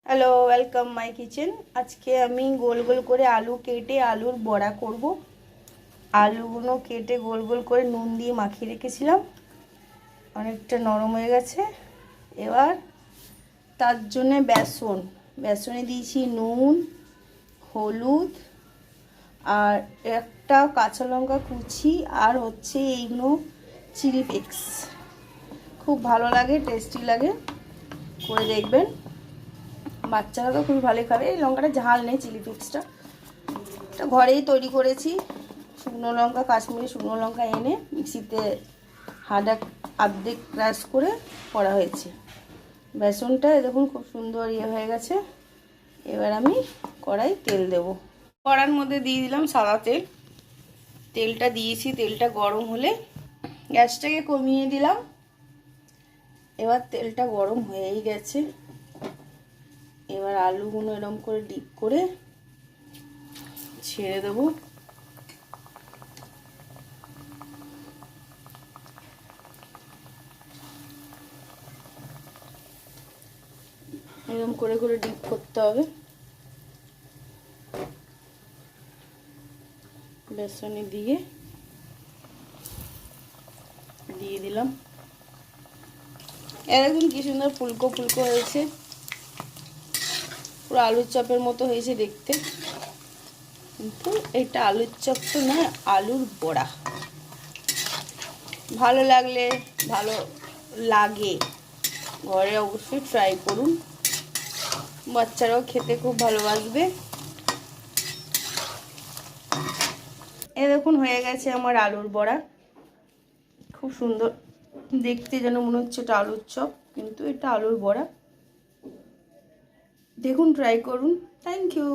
Hello, welcome my kitchen. আজকে আমি গোল গোল করে আলু কেটে আলুর বড়া করব। আলুগুলো কেটে গোল গোল করে নুন দিয়ে মাখিয়ে রেখেছিলাম, অনেকটা নরম হয়ে গেছে। এবার তার জন্যে বেসনে দিয়েছি নুন, হলুদ আর একটা কাঁচা লঙ্কা কুচি, আর হচ্ছে এইগুলো চিলি ফ্লেক্স। খুব ভালো লাগে, টেস্টি লাগে, করে দেখবেন। বাচ্চারা তো খুবই ভালোই খাবে। এই লঙ্কাটা ঝাল নেই, চিলি ফ্লেক্সটা এটা ঘরেই তৈরি করেছি। শুকনো লঙ্কা, কাশ্মীরি শুকনো লঙ্কা এনে মিক্সিতে অর্ধেক ক্রাশ করে করা হয়েছে। বেসনটা দেখুন খুব সুন্দর হয়ে গেছে। এবার আমি কড়াই তেল দেব। কড়ার মধ্যে দিয়ে দিলাম সাদা তেল। তেলটা দিয়েছি, তেলটা গরম হলে গ্যাসটাকে কমিয়ে দিলাম। এবার তেলটা গরম হয়েই গেছে। এবার আলুগুলো এরকম করে ডিপ করে ছেড়ে দেবো। এরকম করে করে ডিপ করতে হবে। বেসনে দিয়ে দিলাম। এরকম কি সুন্দর ফুলকো ফুলকো হয়েছে, পুরো আলুর চপের মতো হয়েছে দেখতে। কিন্তু এটা আলুর চপ তো নয়, আলুর বড়া। ভালো লাগে ঘরে অবশ্যই ট্রাই করুন। বাচ্চারাও খেতে খুব ভালোবাসবে। এ দেখুন হয়ে গেছে আমার আলুর বড়া। খুব সুন্দর দেখতে, যেন মনে হচ্ছে এটা আলুর চপ, কিন্তু এটা আলুর বড়া। দেখুন, ট্রাই করুন। Thank you.